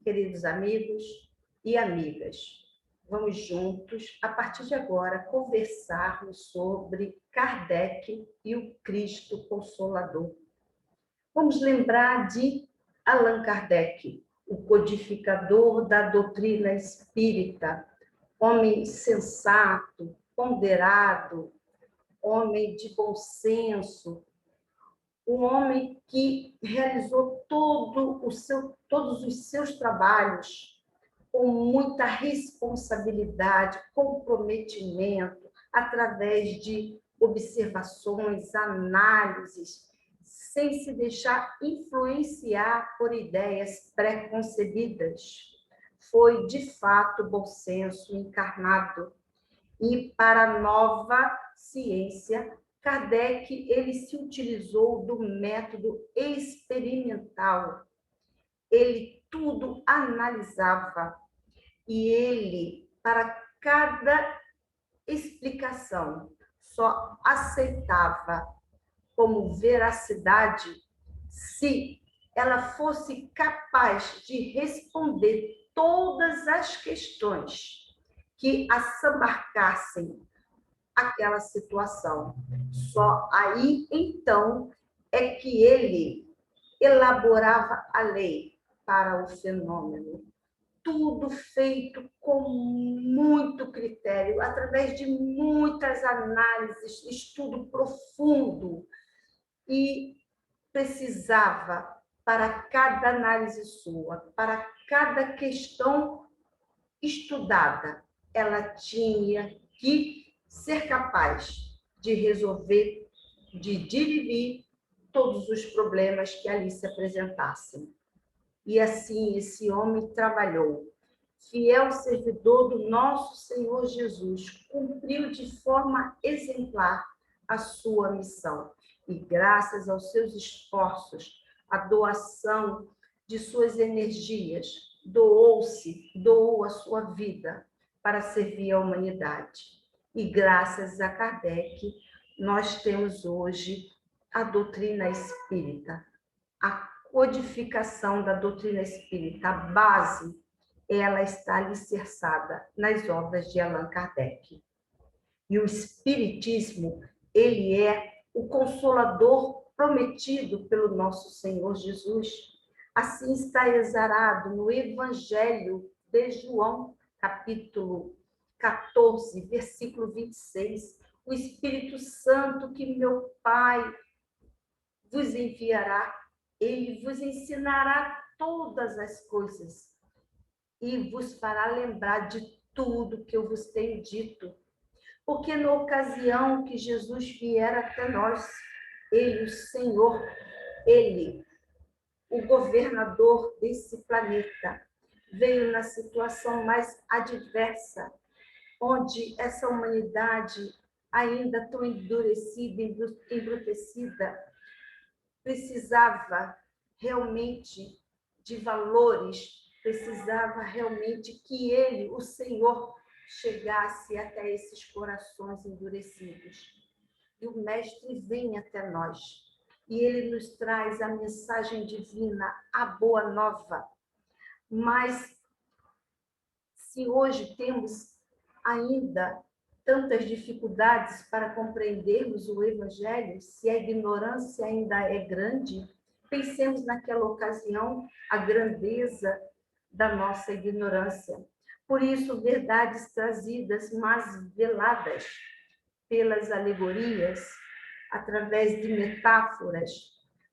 queridos amigos e amigas. Vamos juntos, a partir de agora, conversarmos sobre Kardec e o Cristo Consolador. Vamos lembrar de Allan Kardec, o codificador da doutrina espírita, homem sensato, ponderado, homem de bom senso, um homem que realizou todos os seus trabalhos com muita responsabilidade, comprometimento, através de observações, análises, sem se deixar influenciar por ideias pré-concebidas. Foi, de fato, bom senso encarnado. E para a nova ciência, Kardec ele se utilizou do método experimental. Ele tudo analisava e ele, para cada explicação, só aceitava como veracidade se ela fosse capaz de responder todas as questões que assambarcassem aquela situação. Só aí, então, é que ele elaborava a lei para o fenômeno. Tudo feito com muito critério, através de muitas análises, estudo profundo, e precisava, para cada análise sua, para cada questão estudada, ela tinha que ser capaz de resolver, de dirimir todos os problemas que ali se apresentassem. E assim esse homem trabalhou. Fiel servidor do nosso Senhor Jesus, cumpriu de forma exemplar a sua missão. E graças aos seus esforços, a doação de suas energias, doou a sua vida para servir a humanidade. E graças a Kardec, nós temos hoje a doutrina espírita, a codificação da doutrina espírita, a base, ela está alicerçada nas obras de Allan Kardec. E o espiritismo, ele é o consolador prometido pelo nosso Senhor Jesus. Assim está exarado no Evangelho de João, capítulo 14, versículo 26. O Espírito Santo que meu Pai vos enviará, ele vos ensinará todas as coisas e vos fará lembrar de tudo que eu vos tenho dito. Porque na ocasião que Jesus vier até nós, ele, o Senhor, ele, o governador desse planeta, veio na situação mais adversa, onde essa humanidade, ainda tão endurecida, embrutecida, precisava realmente de valores, precisava realmente que ele, o Senhor, chegasse até esses corações endurecidos. E o Mestre vem até nós. E ele nos traz a mensagem divina, a boa nova. Mas se hoje temos ainda tantas dificuldades para compreendermos o Evangelho, se a ignorância ainda é grande, pensemos naquela ocasião a grandeza da nossa ignorância. Por isso, verdades trazidas, mas veladas pelas alegorias, através de metáforas,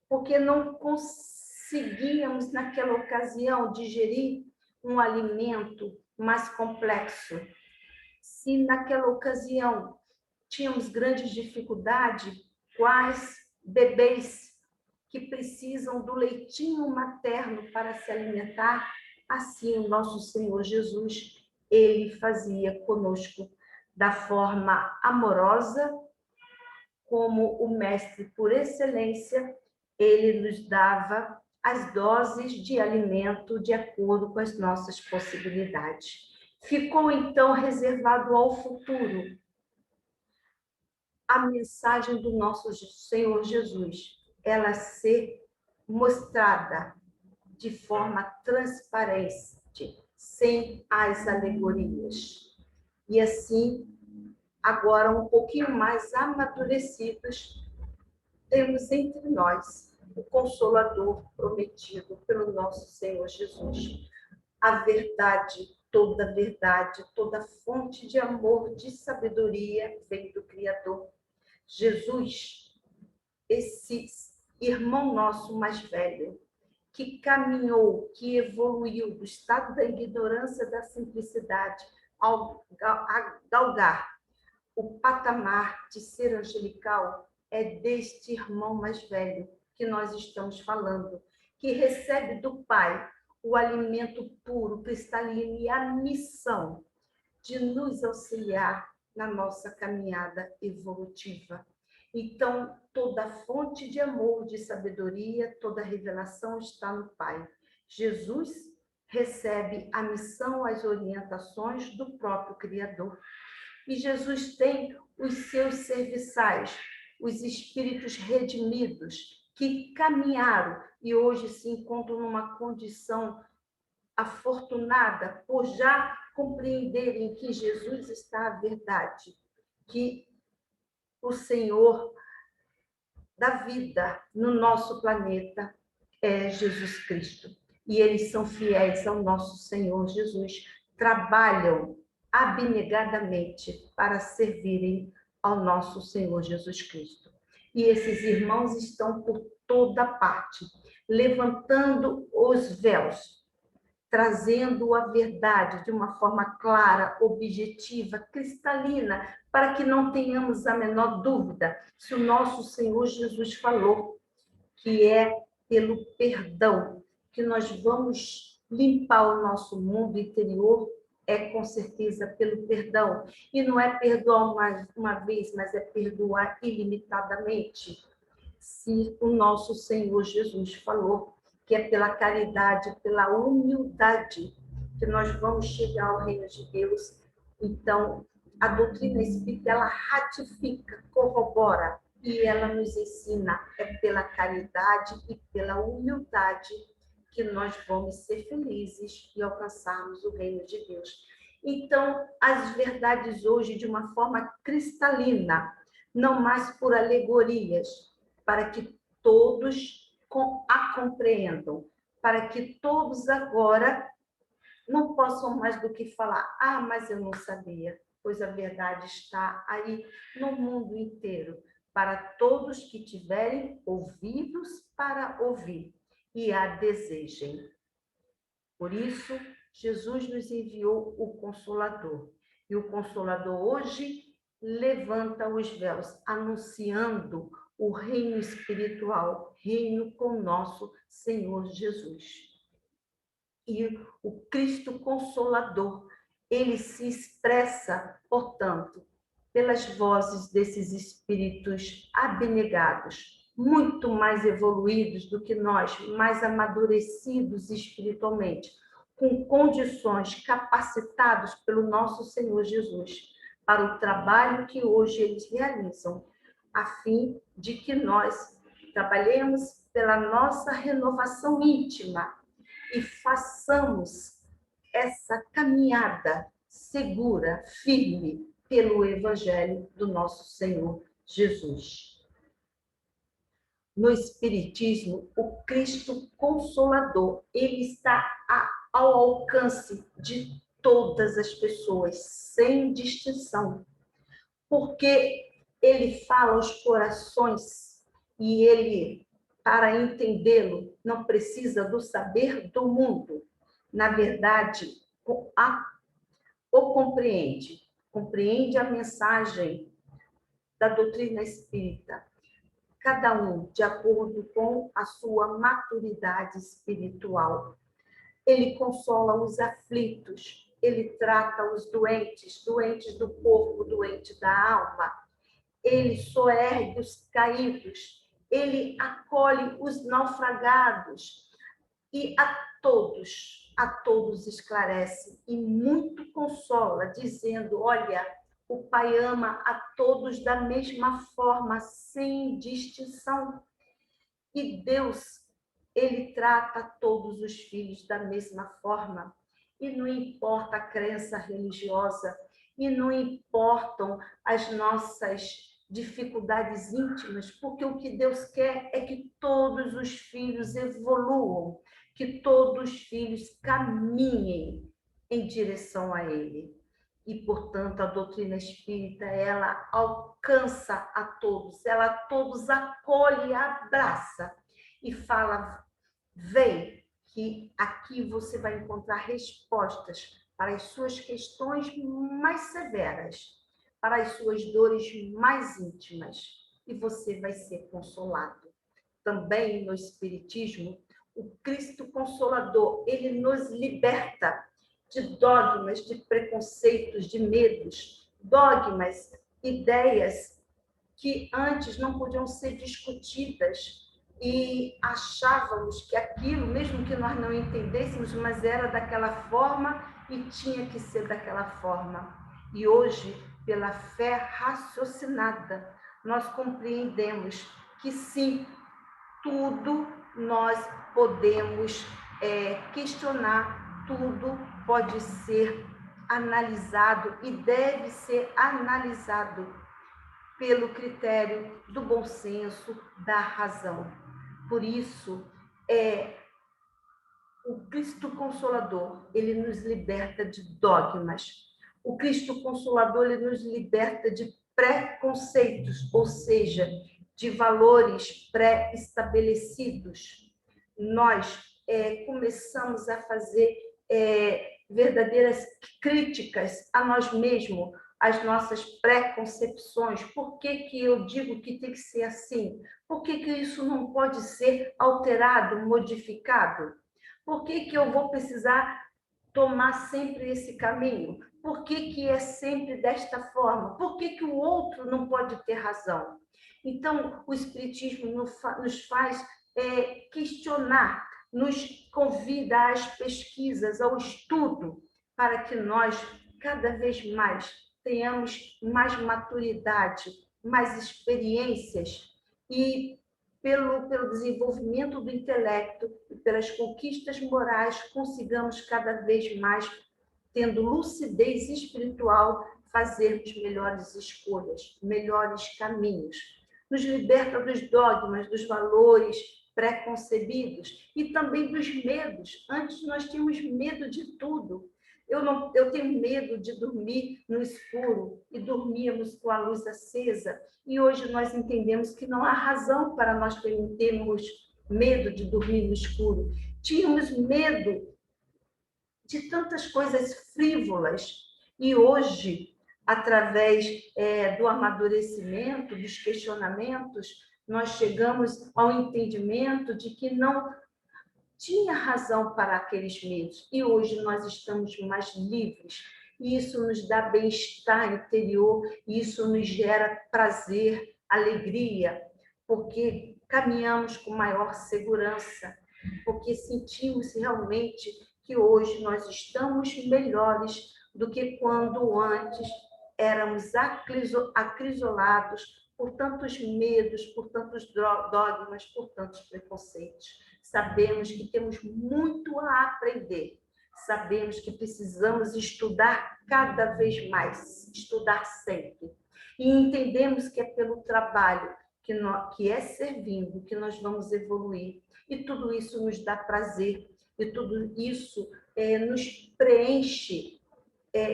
porque não conseguíamos, naquela ocasião, digerir um alimento mais complexo. Se naquela ocasião tínhamos grande dificuldade, quais bebês que precisam do leitinho materno para se alimentar, assim o nosso Senhor Jesus, ele fazia conosco da forma amorosa, como o mestre por excelência, ele nos dava as doses de alimento de acordo com as nossas possibilidades. Ficou, então, reservado ao futuro a mensagem do nosso Senhor Jesus, ela ser mostrada de forma transparente, sem as alegorias. E assim, agora um pouquinho mais amadurecidos, temos entre nós o Consolador prometido pelo nosso Senhor Jesus. A verdade, toda fonte de amor, de sabedoria vem do Criador. Jesus, esse irmão nosso mais velho, que caminhou, que evoluiu do estado da ignorância, da simplicidade, ao galgar o patamar de ser angelical, é deste irmão mais velho que nós estamos falando, que recebe do Pai o alimento puro, cristalino e a missão de nos auxiliar na nossa caminhada evolutiva. Então, toda fonte de amor, de sabedoria, toda revelação está no Pai. Jesus recebe a missão, as orientações do próprio Criador. E Jesus tem os seus serviçais, os espíritos redimidos, que caminharam e hoje se encontram numa condição afortunada por já compreenderem que Jesus está a verdade, que o Senhor da vida no nosso planeta é Jesus Cristo. E eles são fiéis ao nosso Senhor Jesus, trabalham abnegadamente para servirem ao nosso Senhor Jesus Cristo. E esses irmãos estão por toda parte, levantando os véus, trazendo a verdade de uma forma clara, objetiva, cristalina, para que não tenhamos a menor dúvida se o nosso Senhor Jesus falou que é pelo perdão que nós vamos limpar o nosso mundo interior, é com certeza pelo perdão. E não é perdoar uma vez, mas é perdoar ilimitadamente. Se o nosso Senhor Jesus falou que é pela caridade, pela humildade que nós vamos chegar ao reino de Deus, então a doutrina espírita, ela ratifica, corrobora e ela nos ensina, é pela caridade e pela humildade que nós vamos ser felizes e alcançarmos o reino de Deus. Então, as verdades hoje, de uma forma cristalina, não mais por alegorias, para que todos a compreendam, para que todos agora não possam mais do que falar, ah, mas eu não sabia, pois a verdade está aí no mundo inteiro, para todos que tiverem ouvidos para ouvir e a desejem. Por isso, Jesus nos enviou o Consolador. E o Consolador hoje levanta os véus, anunciando o reino espiritual, reino com nosso Senhor Jesus. E o Cristo Consolador, ele se expressa, portanto, pelas vozes desses espíritos abnegados, muito mais evoluídos do que nós, mais amadurecidos espiritualmente, com condições, capacitados pelo nosso Senhor Jesus, para o trabalho que hoje eles realizam, a fim de que nós trabalhemos pela nossa renovação íntima e façamos essa caminhada segura, firme, pelo Evangelho do nosso Senhor Jesus. No Espiritismo, o Cristo Consolador, ele está ao alcance de todas as pessoas, sem distinção, porque ele fala aos corações e ele, para entendê-lo, não precisa do saber do mundo. Na verdade, o compreende a mensagem da doutrina espírita, cada um de acordo com a sua maturidade espiritual. Ele consola os aflitos, ele trata os doentes, doentes do corpo, doentes da alma. Ele soergue os caídos, ele acolhe os naufragados e a todos esclarece e muito consola, dizendo, olha, o Pai ama a todos da mesma forma, sem distinção. E Deus ele trata todos os filhos da mesma forma. E não importa a crença religiosa, e não importam as nossas dificuldades íntimas, porque o que Deus quer é que todos os filhos evoluam, que todos os filhos caminhem em direção a Ele. E, portanto, a doutrina espírita, ela alcança a todos, ela a todos acolhe, abraça e fala: vem, que aqui você vai encontrar respostas para as suas questões mais severas, para as suas dores mais íntimas, e você vai ser consolado. Também no Espiritismo, o Cristo Consolador, ele nos liberta de dogmas, de preconceitos, de medos, dogmas, ideias que antes não podiam ser discutidas e achávamos que aquilo, mesmo que nós não entendêssemos, mas era daquela forma e tinha que ser daquela forma. E hoje, pela fé raciocinada, nós compreendemos que sim, tudo nós podemos questionar, tudo pode ser analisado e deve ser analisado pelo critério do bom senso, da razão. Por isso, o Cristo Consolador, ele nos liberta de dogmas. O Cristo Consolador, ele nos liberta de preconceitos, ou seja, de valores pré-estabelecidos. Nós começamos a fazer verdadeiras críticas a nós mesmos, as nossas preconcepções. Por que que eu digo que tem que ser assim? Por que que isso não pode ser alterado, modificado? Por que que eu vou precisar tomar sempre esse caminho? Por que que é sempre desta forma? Por que que o outro não pode ter razão? Então, o Espiritismo nos faz questionar, nos convida às pesquisas, ao estudo, para que nós, cada vez mais, tenhamos mais maturidade, mais experiências e, pelo desenvolvimento do intelecto e pelas conquistas morais, consigamos cada vez mais, tendo lucidez espiritual, fazermos melhores escolhas, melhores caminhos. Nos liberta dos dogmas, dos valores preconcebidos e também dos medos. Antes nós tínhamos medo de tudo. Eu tenho medo de dormir no escuro e dormíamos com a luz acesa. E hoje nós entendemos que não há razão para nós termos medo de dormir no escuro. Tínhamos medo de tantas coisas frívolas. E hoje, através do amadurecimento, dos questionamentos, nós chegamos ao entendimento de que não tinha razão para aqueles medos. E hoje nós estamos mais livres. E isso nos dá bem-estar interior, e isso nos gera prazer, alegria, porque caminhamos com maior segurança, porque sentimos realmente que hoje nós estamos melhores do que quando antes éramos acrisolados por tantos medos, por tantos dogmas, por tantos preconceitos. Sabemos que temos muito a aprender, sabemos que precisamos estudar cada vez mais, estudar sempre. E entendemos que é pelo trabalho, que é servindo, que nós vamos evoluir. E tudo isso nos dá prazer, e tudo isso nos preenche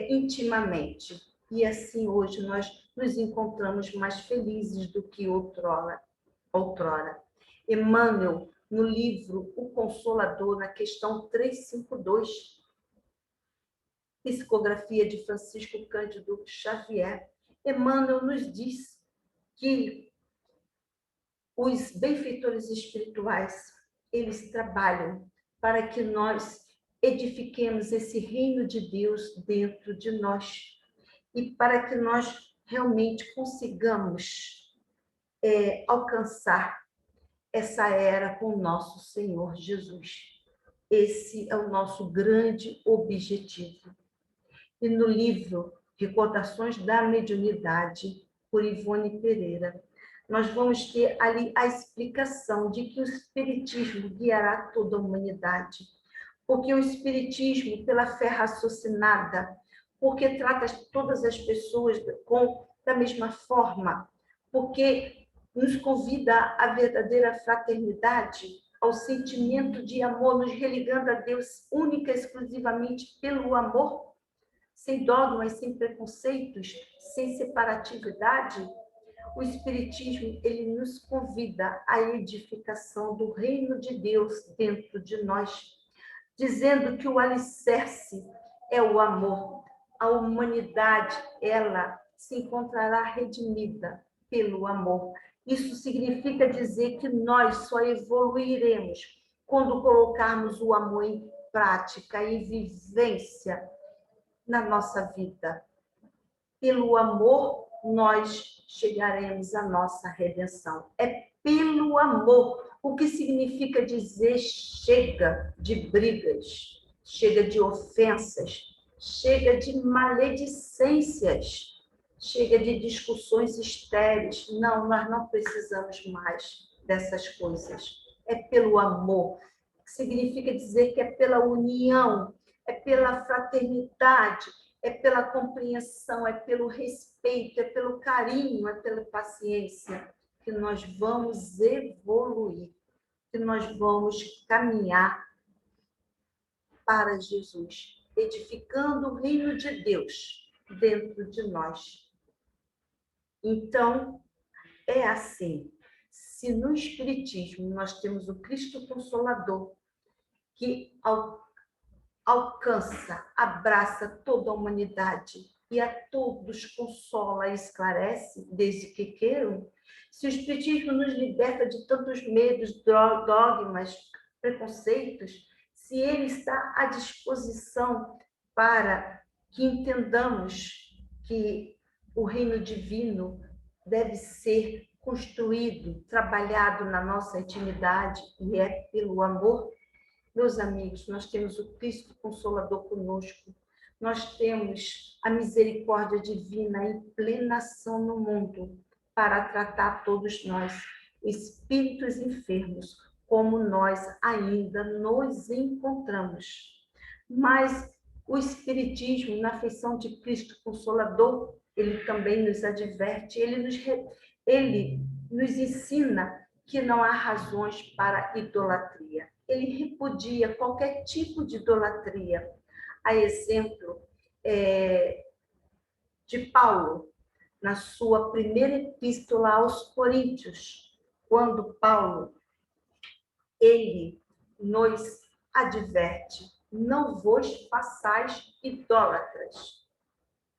intimamente. E assim hoje nós nos encontramos mais felizes do que outrora. Emmanuel, no livro O Consolador, na questão 352, psicografia de Francisco Cândido Xavier, Emmanuel nos diz que os benfeitores espirituais, eles trabalham para que nós edifiquemos esse reino de Deus dentro de nós e para que nós realmente consigamos alcançar essa era com o nosso Senhor Jesus. Esse é o nosso grande objetivo. E no livro Recordações da Mediunidade, por Ivone Pereira, nós vamos ter ali a explicação de que o Espiritismo guiará toda a humanidade. Porque o Espiritismo, pela fé raciocinada, porque trata todas as pessoas da mesma forma, porque nos convida à verdadeira fraternidade, ao sentimento de amor, nos religando a Deus única e exclusivamente pelo amor, sem dogmas, sem preconceitos, sem separatividade. O Espiritismo, ele nos convida à edificação do reino de Deus dentro de nós, dizendo que o alicerce é o amor. A humanidade, ela se encontrará redimida pelo amor. Isso significa dizer que nós só evoluiremos quando colocarmos o amor em prática e vivência na nossa vida. Pelo amor, nós chegaremos à nossa redenção. É pelo amor, o que significa dizer chega de brigas, chega de ofensas, chega de maledicências, chega de discussões estéreis. Não, nós não precisamos mais dessas coisas. É pelo amor, que significa dizer que é pela união, é pela fraternidade, é pela compreensão, é pelo respeito, é pelo carinho, é pela paciência que nós vamos evoluir, que nós vamos caminhar para Jesus, edificando o reino de Deus dentro de nós. Então, é assim, se no Espiritismo nós temos o Cristo Consolador, que alcança, abraça toda a humanidade e a todos consola e esclarece, desde que queiram. Se o Espiritismo nos liberta de tantos medos, dogmas, preconceitos, se ele está à disposição para que entendamos que o reino divino deve ser construído, trabalhado na nossa intimidade, e é pelo amor. Meus amigos, nós temos o Cristo Consolador conosco, nós temos a misericórdia divina em plena ação no mundo para tratar todos nós, espíritos enfermos, como nós ainda nos encontramos. Mas o Espiritismo, na feição de Cristo Consolador, ele também nos adverte, ele nos ensina que não há razões para idolatria. Ele repudia qualquer tipo de idolatria. A exemplo de Paulo, na sua primeira epístola aos Coríntios, quando Paulo, ele nos adverte: não vos façais idólatras.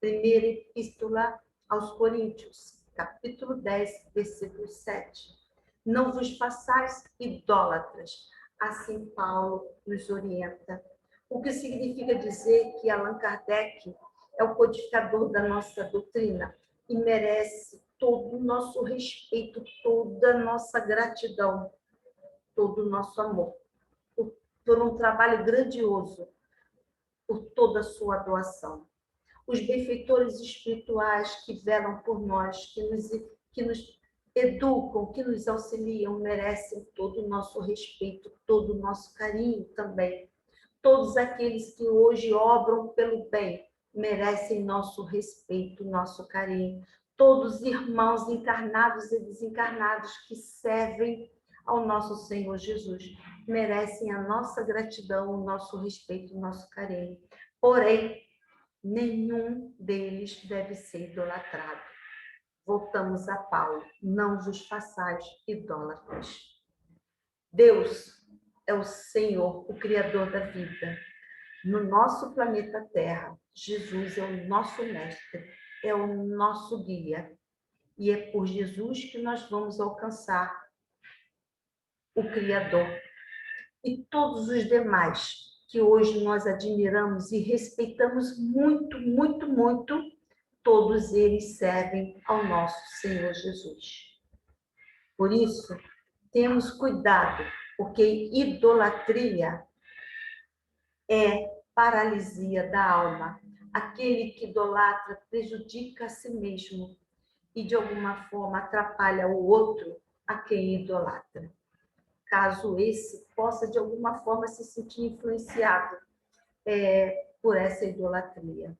Primeira epístola aos Coríntios, capítulo 10, versículo 7. Não vos façais idólatras. Assim Paulo nos orienta. O que significa dizer que Allan Kardec é o codificador da nossa doutrina e merece todo o nosso respeito, toda a nossa gratidão, todo o nosso amor, por um trabalho grandioso, por toda a sua doação. Os benfeitores espirituais que velam por nós, que nos educam, que nos auxiliam, merecem todo o nosso respeito, todo o nosso carinho também. Todos aqueles que hoje obram pelo bem merecem nosso respeito, nosso carinho. Todos os irmãos encarnados e desencarnados que servem ao nosso Senhor Jesus merecem a nossa gratidão, o nosso respeito, o nosso carinho. Porém, nenhum deles deve ser idolatrado. Voltamos a Paulo: não vos façais idólatras. Deus é o Senhor, o Criador da vida. No nosso planeta Terra, Jesus é o nosso mestre, é o nosso guia. E é por Jesus que nós vamos alcançar o Criador. E todos os demais que hoje nós admiramos e respeitamos muito, muito, muito, todos eles servem ao nosso Senhor Jesus. Por isso, temos cuidado, porque idolatria é paralisia da alma. Aquele que idolatra prejudica a si mesmo. e de alguma forma atrapalha o outro a quem idolatra. Caso esse possa de alguma forma se sentir influenciado por essa idolatria.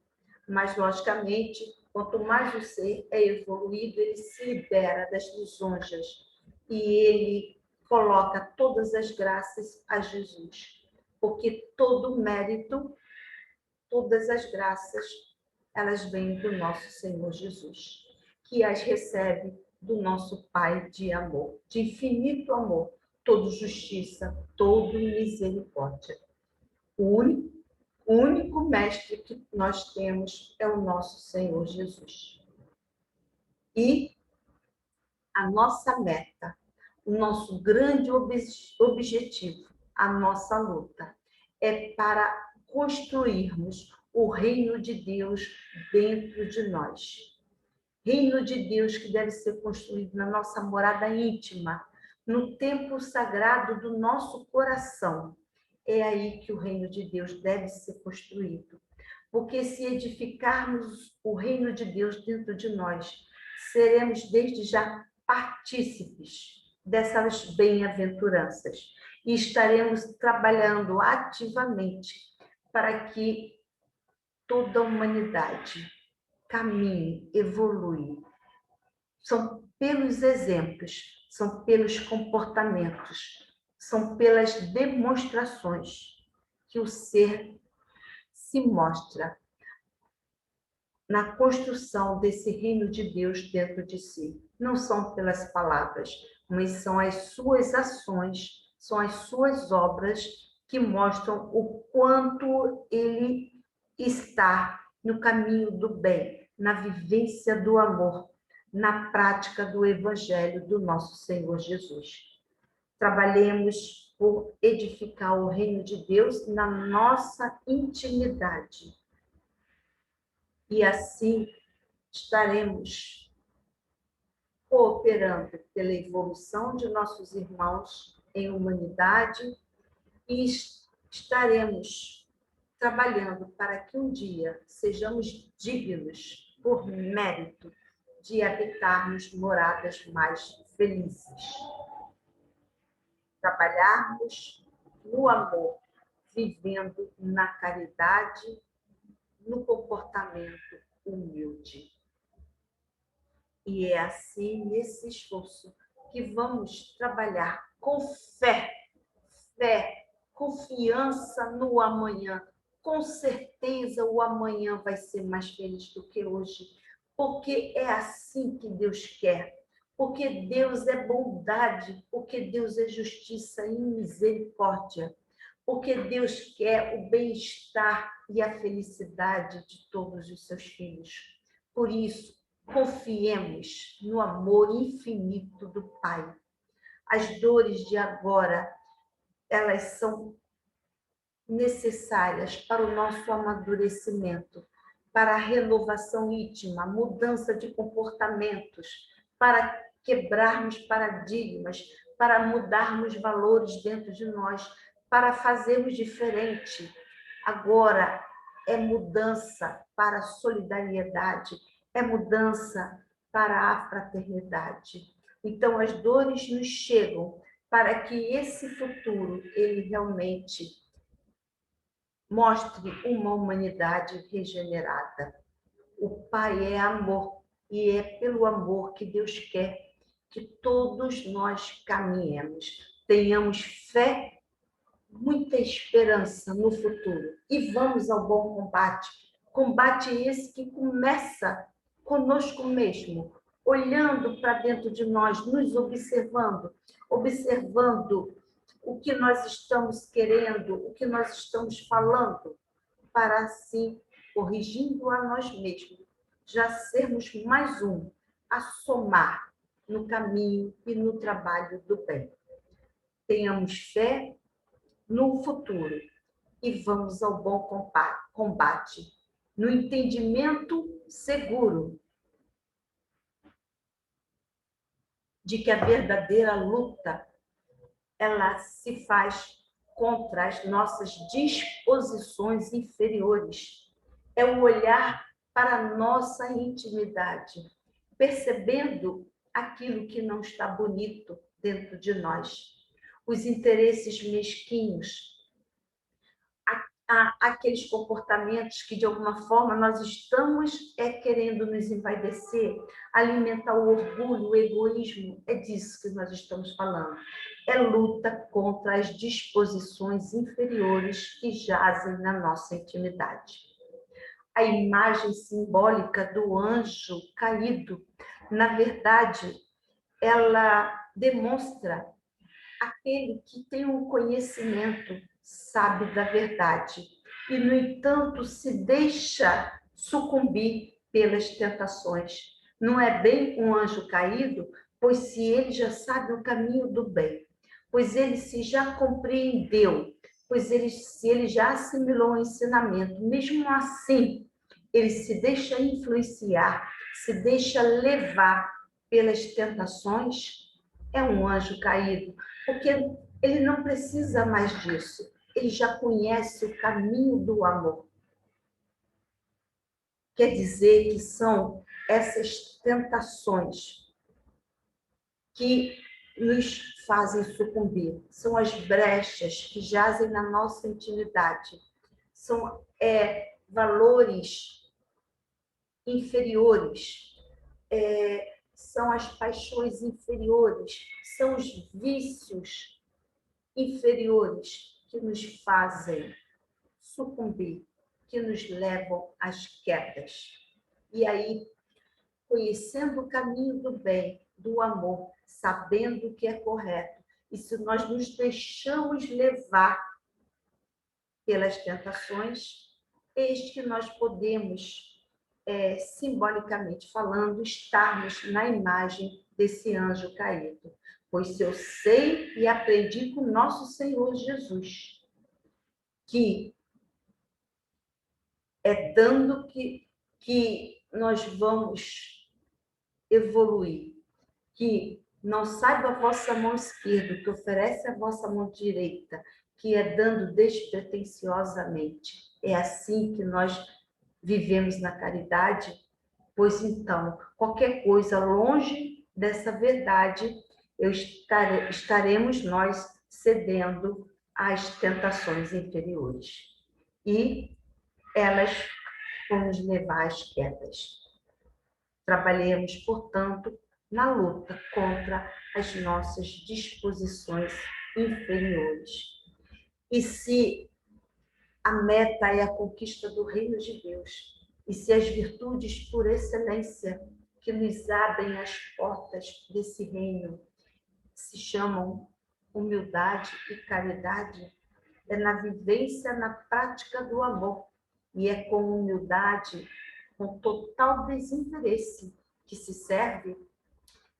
Mas, logicamente, quanto mais o ser é evoluído, ele se libera das lisonjas e ele coloca todas as graças a Jesus. Porque todo o mérito, todas as graças, elas vêm do nosso Senhor Jesus, que as recebe do nosso Pai de amor, de infinito amor, todo justiça, todo misericórdia. O único mestre que nós temos é o nosso Senhor Jesus. E a nossa meta, o nosso grande objetivo, a nossa luta, é para construirmos o reino de Deus dentro de nós. Reino de Deus que deve ser construído na nossa morada íntima, no templo sagrado do nosso coração. É aí que o reino de Deus deve ser construído. Porque se edificarmos o reino de Deus dentro de nós, seremos desde já partícipes dessas bem-aventuranças e estaremos trabalhando ativamente para que toda a humanidade caminhe, evolui. São pelos exemplos, são pelos comportamentos, são pelas demonstrações que o ser se mostra na construção desse reino de Deus dentro de si. Não são pelas palavras, mas são as suas ações, são as suas obras que mostram o quanto ele está no caminho do bem, na vivência do amor, na prática do Evangelho do nosso Senhor Jesus. Trabalhemos por edificar o reino de Deus na nossa intimidade. E assim estaremos cooperando pela evolução de nossos irmãos em humanidade e estaremos trabalhando para que um dia sejamos dignos, por mérito, de habitarmos moradas mais felizes. Trabalharmos no amor, vivendo na caridade, no comportamento humilde. E é assim, nesse esforço, que vamos trabalhar com fé, confiança no amanhã. Com certeza o amanhã vai ser mais feliz do que hoje, porque é assim que Deus quer. Porque Deus é bondade, porque Deus é justiça e misericórdia. Porque Deus quer o bem-estar e a felicidade de todos os seus filhos. Por isso, confiemos no amor infinito do Pai. As dores de agora, elas são necessárias para o nosso amadurecimento, para a renovação íntima, mudança de comportamentos, para quebrarmos paradigmas, para mudarmos valores dentro de nós, para fazermos diferente. Agora é mudança para a solidariedade, é mudança para a fraternidade. Então as dores nos chegam para que esse futuro ele realmente mostre uma humanidade regenerada. O Pai é amor e é pelo amor que Deus quer que todos nós caminhemos, tenhamos fé, muita esperança no futuro e vamos ao bom combate. Combate esse que começa conosco mesmo, olhando para dentro de nós, nos observando o que nós estamos querendo, o que nós estamos falando, para assim, corrigindo a nós mesmos, já sermos mais um a somar no caminho e no trabalho do bem. Tenhamos fé no futuro e vamos ao bom combate, no entendimento seguro de que a verdadeira luta ela se faz contra as nossas disposições inferiores. É o olhar para a nossa intimidade, percebendo aquilo que não está bonito dentro de nós, os interesses mesquinhos, aqueles comportamentos que, de alguma forma, nós estamos querendo nos envaidecer, alimentar o orgulho, o egoísmo. É disso que nós estamos falando. É luta contra as disposições inferiores que jazem na nossa intimidade. A imagem simbólica do anjo caído, na verdade, ela demonstra aquele que tem um conhecimento, sabe da verdade, e, no entanto, se deixa sucumbir pelas tentações. Não é bem um anjo caído, pois se ele já sabe o caminho do bem, pois ele se já compreendeu, pois se ele já assimilou o ensinamento, mesmo assim, ele se deixa influenciar, se deixa levar pelas tentações, é um anjo caído, porque ele não precisa mais disso. Ele já conhece o caminho do amor. Quer dizer que são essas tentações que nos fazem sucumbir. São as brechas que jazem na nossa intimidade. São valores inferiores, são as paixões inferiores, são os vícios inferiores que nos fazem sucumbir, que nos levam às quedas. E aí, conhecendo o caminho do bem, do amor, sabendo o que é correto, e se nós nos deixamos levar pelas tentações, eis que nós podemos, simbolicamente falando, estarmos na imagem desse anjo caído. Pois se eu sei e aprendi com nosso Senhor Jesus, que é dando que nós vamos evoluir, que não saiba a vossa mão esquerda, que oferece a vossa mão direita, que é dando despretensiosamente. É assim que nós vivemos na caridade, pois então, qualquer coisa longe dessa verdade, estaremos nós cedendo às tentações inferiores. E elas vão nos levar às quedas. Trabalhemos, portanto, na luta contra as nossas disposições inferiores. E se a meta é a conquista do reino de Deus, e se as virtudes por excelência que nos abrem as portas desse reino se chamam humildade e caridade, é na vivência, na prática do amor, e é com humildade, com total desinteresse que se serve.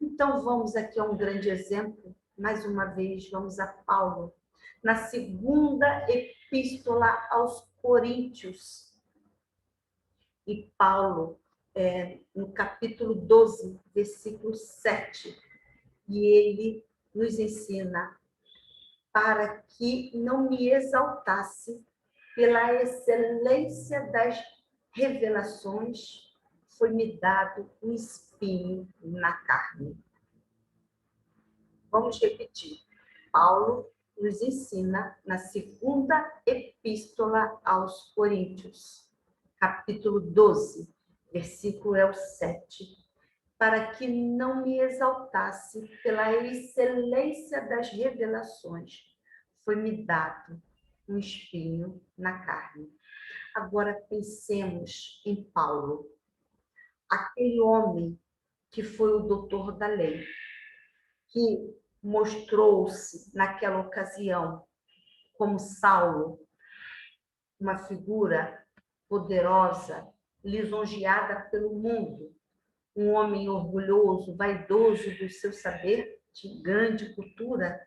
Então, vamos aqui a um grande exemplo. Mais uma vez, vamos a Paulo. Na segunda epístola aos Coríntios. E Paulo, no capítulo 12, versículo 7, e ele nos ensina: para que não me exaltasse pela excelência das revelações, foi-me dado um espinho na carne. Vamos repetir. Paulo nos ensina na segunda epístola aos Coríntios, capítulo 12, versículo 7, para que não me exaltasse pela excelência das revelações, foi-me dado um espinho na carne. Agora pensemos em Paulo, aquele homem que foi o doutor da lei, que mostrou-se naquela ocasião como Saulo, uma figura poderosa, lisonjeada pelo mundo, um homem orgulhoso, vaidoso do seu saber, de grande cultura,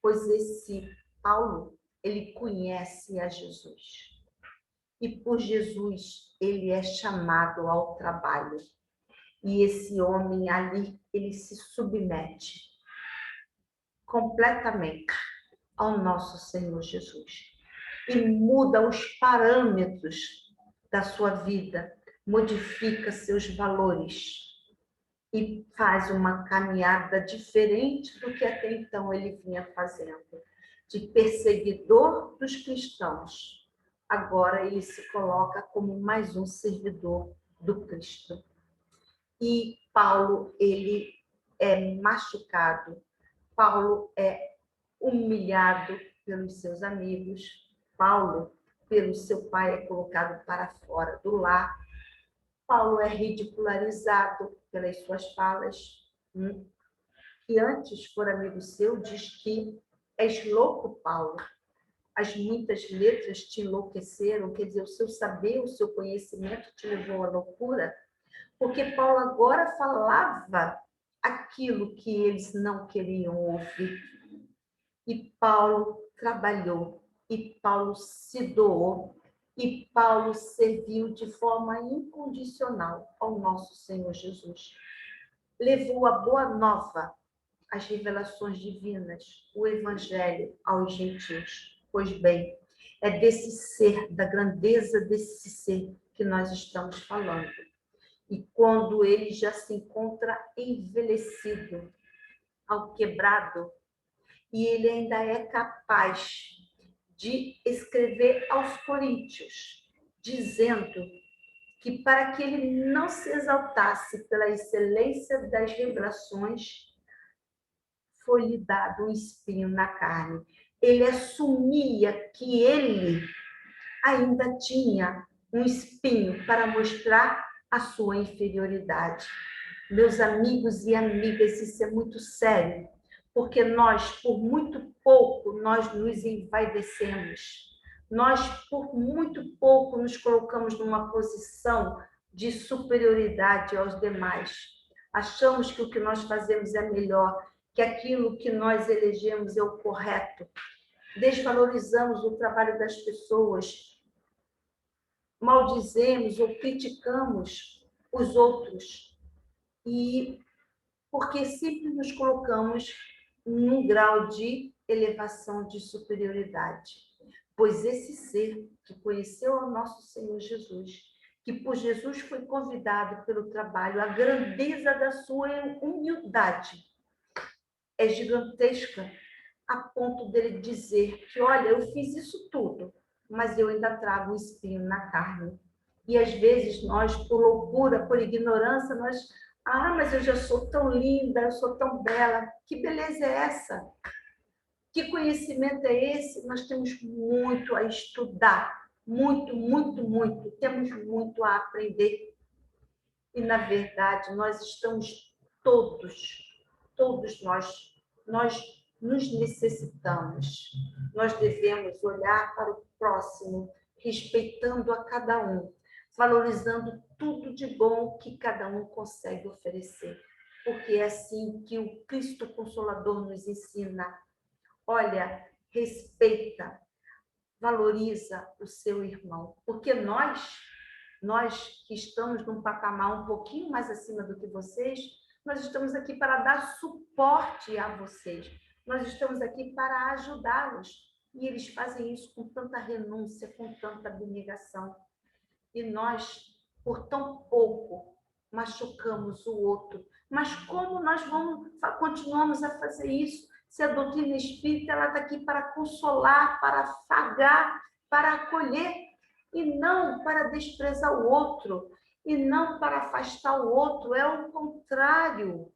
pois esse Paulo, ele conhece a Jesus. E por Jesus, ele é chamado ao trabalho. E esse homem ali, ele se submete completamente ao nosso Senhor Jesus. E muda os parâmetros da sua vida, modifica seus valores. e faz uma caminhada diferente do que até então ele vinha fazendo, de perseguidor dos cristãos. Agora ele se coloca como mais um servidor do Cristo. E Paulo, ele é machucado, Paulo é humilhado pelos seus amigos, Paulo, pelo seu pai, é colocado para fora do lar, Paulo é ridicularizado pelas suas falas, que antes, por amigo seu, diz que és louco, Paulo. As muitas letras te enlouqueceram, quer dizer, o seu saber, o seu conhecimento te levou à loucura, porque Paulo agora falava aquilo que eles não queriam ouvir. E Paulo trabalhou, e Paulo se doou, e Paulo serviu de forma incondicional ao nosso Senhor Jesus. Levou a boa nova, as revelações divinas, o evangelho aos gentios. Pois bem, é desse ser, da grandeza desse ser que nós estamos falando. E quando ele já se encontra envelhecido, alquebrado, e ele ainda é capaz de escrever aos Coríntios, dizendo que para que ele não se exaltasse pela excelência das revelações, foi-lhe dado um espinho na carne. Ele assumia que ele ainda tinha um espinho para mostrar a sua inferioridade. Meus amigos e amigas, isso é muito sério, porque nós, por muito pouco, nós nos envaidecemos. Nós, por muito pouco, nos colocamos numa posição de superioridade aos demais. Achamos que o que nós fazemos é melhor, que aquilo que nós elegemos é o correto. Desvalorizamos o trabalho das pessoas, maldizemos ou criticamos os outros. E porque sempre nos colocamos num grau de elevação, de superioridade. Pois esse ser que conheceu ao nosso Senhor Jesus, que por Jesus foi convidado pelo trabalho, a grandeza da sua humildade é gigantesca, a ponto dele dizer que, olha, eu fiz isso tudo, mas eu ainda trago um espinho na carne. E às vezes nós, por loucura, por ignorância, nós, mas eu já sou tão linda, eu sou tão bela. Que beleza é essa? Que conhecimento é esse? Nós temos muito a estudar, muito, muito, muito. Temos muito a aprender. E, na verdade, nós estamos todos nós nos necessitamos. Nós devemos olhar para o próximo, respeitando a cada um, valorizando tudo de bom que cada um consegue oferecer. Porque é assim que o Cristo Consolador nos ensina. Olha, respeita, valoriza o seu irmão. Porque nós que estamos num patamar um pouquinho mais acima do que vocês, nós estamos aqui para dar suporte a vocês. Nós estamos aqui para ajudá-los. E eles fazem isso com tanta renúncia, com tanta abnegação. E nós, por tão pouco, machucamos o outro. Mas como nós continuamos a fazer isso? Se a doutrina espírita está aqui para consolar, para afagar, para acolher, e não para desprezar o outro, e não para afastar o outro, é o contrário.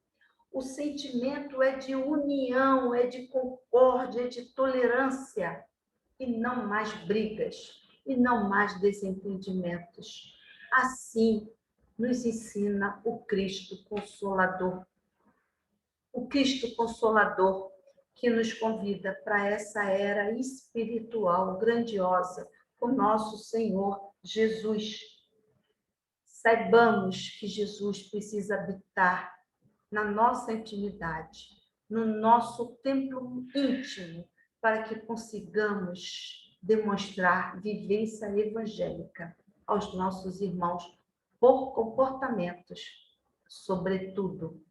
O sentimento é de união, é de concórdia, é de tolerância, e não mais brigas, e não mais desentendimentos. Assim nos ensina o Cristo Consolador. O Cristo Consolador que nos convida para essa era espiritual grandiosa, o nosso Senhor Jesus. Saibamos que Jesus precisa habitar na nossa intimidade, no nosso templo íntimo, para que consigamos demonstrar vivência evangélica aos nossos irmãos por comportamentos, sobretudo.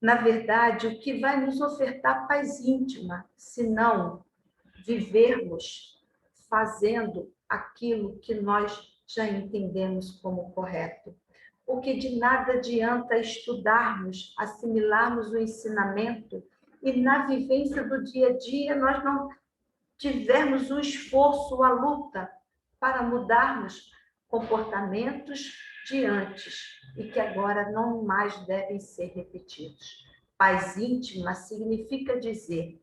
Na verdade, o que vai nos ofertar paz íntima, se não vivermos fazendo aquilo que nós já entendemos como correto. porque de nada adianta estudarmos, assimilarmos o ensinamento e na vivência do dia a dia nós não tivermos o esforço, a luta para mudarmos comportamentos de antes e que agora não mais devem ser repetidos. Paz íntima significa dizer,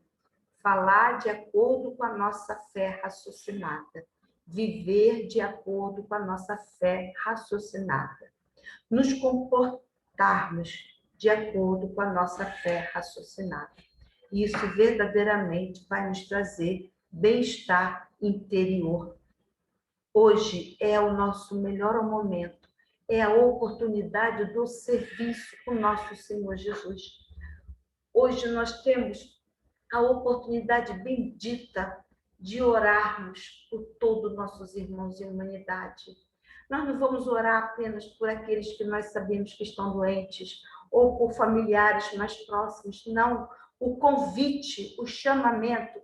falar de acordo com a nossa fé raciocinada, viver de acordo com a nossa fé raciocinada, nos comportarmos de acordo com a nossa fé raciocinada. E isso verdadeiramente vai nos trazer bem-estar interior. Hoje é o nosso melhor momento, é a oportunidade do serviço com nosso Senhor Jesus. Hoje nós temos a oportunidade bendita de orarmos por todos nossos irmãos em humanidade. Nós não vamos orar apenas por aqueles que nós sabemos que estão doentes ou por familiares mais próximos, não. O convite, o chamamento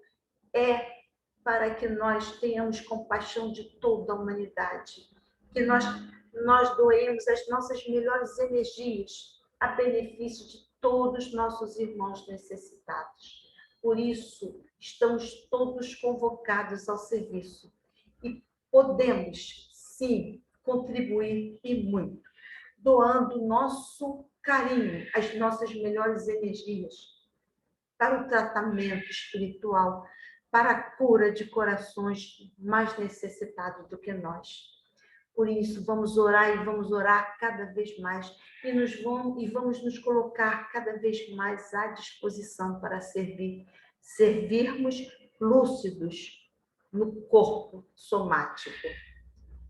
é para que nós tenhamos compaixão de toda a humanidade, que nós doemos as nossas melhores energias a benefício de todos os nossos irmãos necessitados. Por isso, estamos todos convocados ao serviço e podemos, sim, contribuir e muito, doando nosso carinho, as nossas melhores energias para o tratamento espiritual, para a cura de corações mais necessitados do que nós. Por isso, vamos orar e vamos orar cada vez mais e vamos nos colocar cada vez mais à disposição para servirmos lúcidos no corpo somático.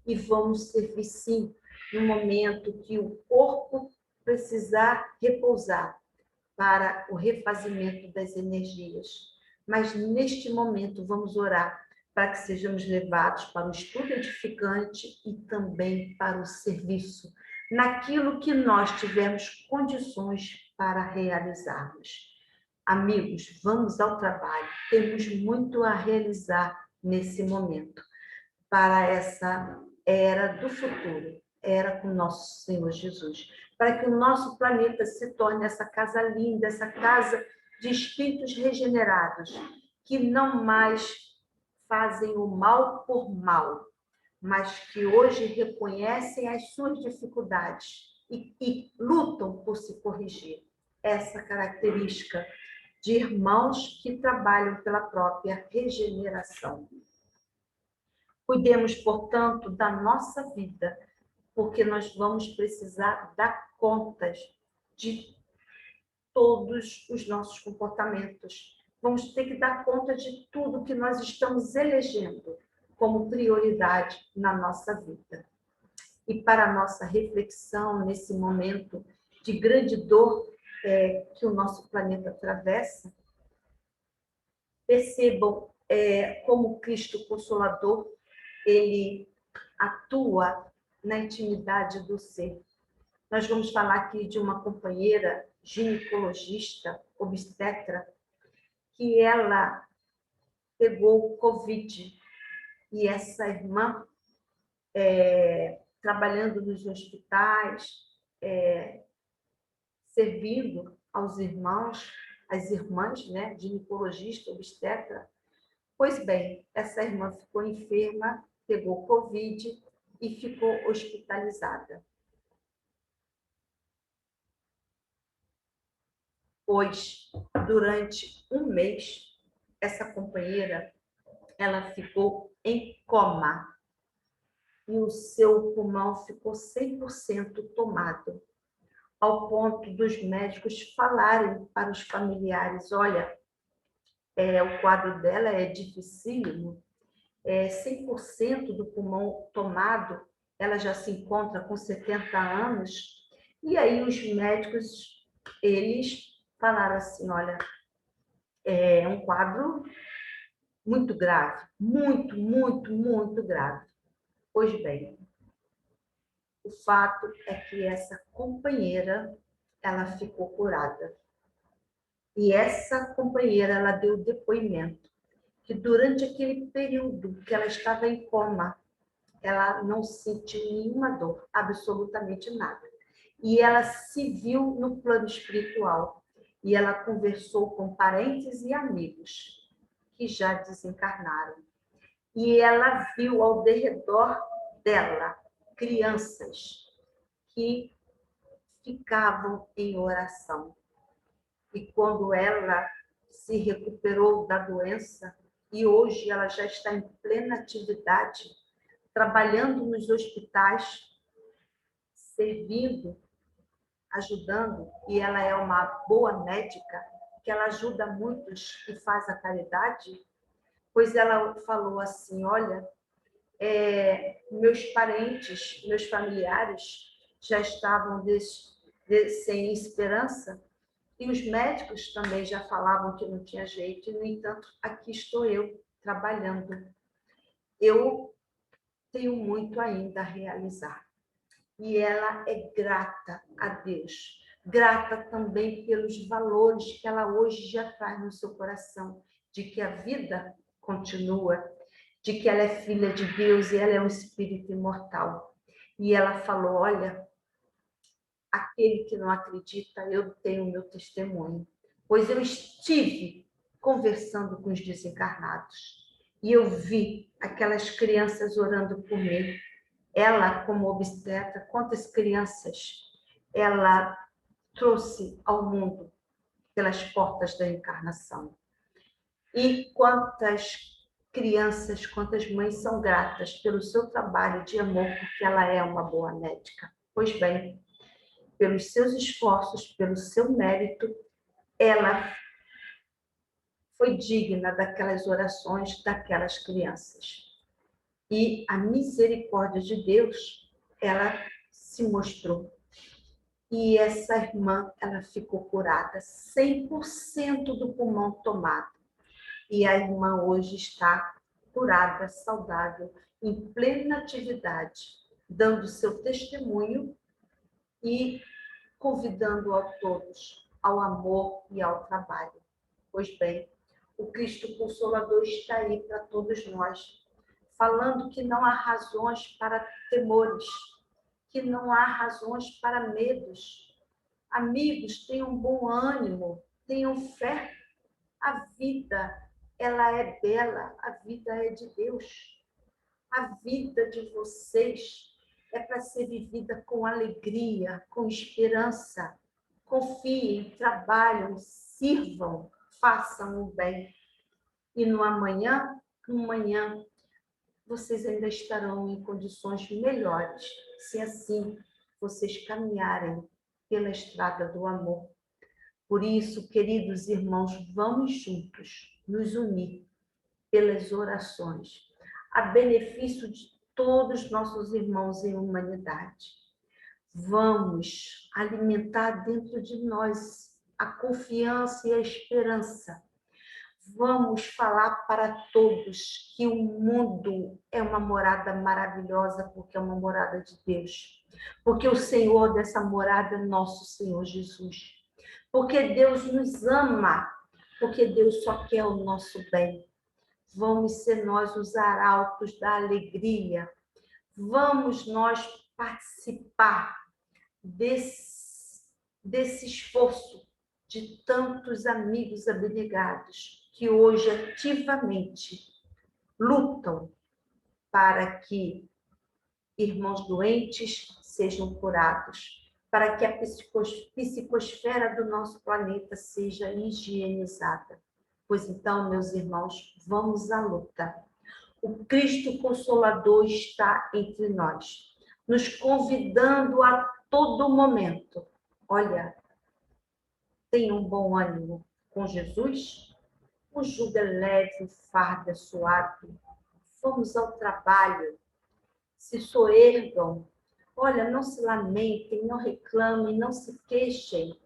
E vamos servir, sim, no momento que o corpo precisar repousar para o refazimento das energias. Mas, neste momento, vamos orar para que sejamos levados para o estudo edificante e também para o serviço, naquilo que nós tivermos condições para realizarmos. Amigos, vamos ao trabalho. Temos muito a realizar nesse momento para essa era do futuro, era com nosso Senhor Jesus, para que o nosso planeta se torne essa casa linda, essa casa de espíritos regenerados, que não mais fazem o mal por mal, mas que hoje reconhecem as suas dificuldades e lutam por se corrigir. Essa característica de irmãos que trabalham pela própria regeneração. Cuidemos, portanto, da nossa vida, porque nós vamos precisar dar contas de todos os nossos comportamentos. Vamos ter que dar conta de tudo que nós estamos elegendo como prioridade na nossa vida. E para a nossa reflexão nesse momento de grande dor que o nosso planeta atravessa, percebam como Cristo Consolador, ele atua na intimidade do ser. Nós vamos falar aqui de uma companheira ginecologista, obstetra, que ela pegou o Covid. E essa irmã, trabalhando nos hospitais, servindo aos irmãos, às irmãs, né, ginecologista, obstetra. Pois bem, essa irmã ficou enferma, pegou Covid e ficou hospitalizada. Pois, durante um mês, essa companheira, ela ficou em coma e o seu pulmão ficou 100% tomado, ao ponto dos médicos falarem para os familiares, olha, o quadro dela é dificílimo, 100% do pulmão tomado, ela já se encontra com 70 anos, e aí os médicos, eles falaram assim, olha, é um quadro muito grave, muito, muito, muito grave. Pois bem, o fato é que essa companheira, ela ficou curada. E essa companheira, ela deu depoimento que durante aquele período que ela estava em coma, ela não sentiu nenhuma dor, absolutamente nada. E ela se viu no plano espiritual. E ela conversou com parentes e amigos que já desencarnaram. E ela viu ao derredor dela crianças que ficavam em oração. E quando ela se recuperou da doença, e hoje ela já está em plena atividade, trabalhando nos hospitais, servindo, ajudando, e ela é uma boa médica, que ela ajuda muitos e faz a caridade, pois ela falou assim, olha, meus parentes, meus familiares já estavam sem esperança, e os médicos também já falavam que não tinha jeito, e, no entanto, aqui estou eu, trabalhando. Eu tenho muito ainda a realizar. E ela é grata a Deus, grata também pelos valores que ela hoje já traz no seu coração, de que a vida continua, de que ela é filha de Deus e ela é um espírito imortal. E ela falou, olha, aquele que não acredita, eu tenho o meu testemunho, pois eu estive conversando com os desencarnados e eu vi aquelas crianças orando por mim. Ela, como obstetra, quantas crianças ela trouxe ao mundo pelas portas da encarnação. E quantas crianças, quantas mães são gratas pelo seu trabalho de amor, porque ela é uma boa médica. Pois bem, pelos seus esforços, pelo seu mérito, ela foi digna daquelas orações daquelas crianças. E a misericórdia de Deus, ela se mostrou. E essa irmã, ela ficou curada, 100% do pulmão tomado. E a irmã hoje está curada, saudável, em plena atividade, dando seu testemunho e convidando a todos ao amor e ao trabalho. Pois bem, o Cristo Consolador está aí para todos nós, falando que não há razões para temores, que não há razões para medos. Amigos, tenham bom ânimo, tenham fé. A vida, ela é bela, a vida é de Deus. A vida de vocês é para ser vivida com alegria, com esperança. Confiem, trabalhem, sirvam, façam o bem. E no amanhã, vocês ainda estarão em condições melhores, se assim vocês caminharem pela estrada do amor. Por isso, queridos irmãos, vamos juntos nos unir pelas orações, a benefício de todos nossos irmãos em humanidade. Vamos alimentar dentro de nós a confiança e a esperança. Vamos falar para todos que o mundo é uma morada maravilhosa, porque é uma morada de Deus. Porque o Senhor dessa morada é nosso Senhor Jesus. Porque Deus nos ama, porque Deus só quer o nosso bem. Vamos ser nós os arautos da alegria. Vamos nós participar desse esforço de tantos amigos abnegados que hoje ativamente lutam para que irmãos doentes sejam curados, para que a psicosfera do nosso planeta seja higienizada. Pois então, meus irmãos, vamos à luta. O Cristo Consolador está entre nós, nos convidando a todo momento. Olha, tenha um bom ânimo com Jesus, o jugo é leve, o fardo é suave. Vamos ao trabalho, se soergam. Olha, não se lamentem, não reclamem, não se queixem.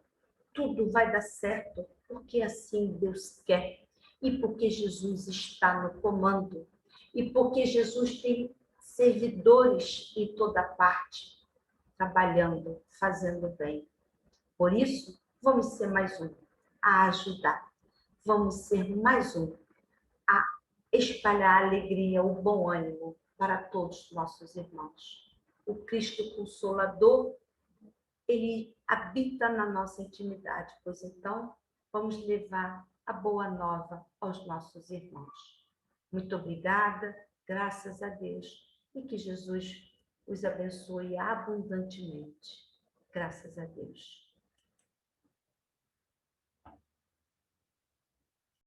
Tudo vai dar certo, porque assim Deus quer. E porque Jesus está no comando. E porque Jesus tem servidores em toda parte, trabalhando, fazendo bem. Por isso, vamos ser mais um a ajudar. Vamos ser mais um a espalhar a alegria, o bom ânimo para todos os nossos irmãos. O Cristo Consolador ele habita na nossa intimidade, pois então vamos levar a boa nova aos nossos irmãos. Muito obrigada, graças a Deus, e que Jesus os abençoe abundantemente. Graças a Deus.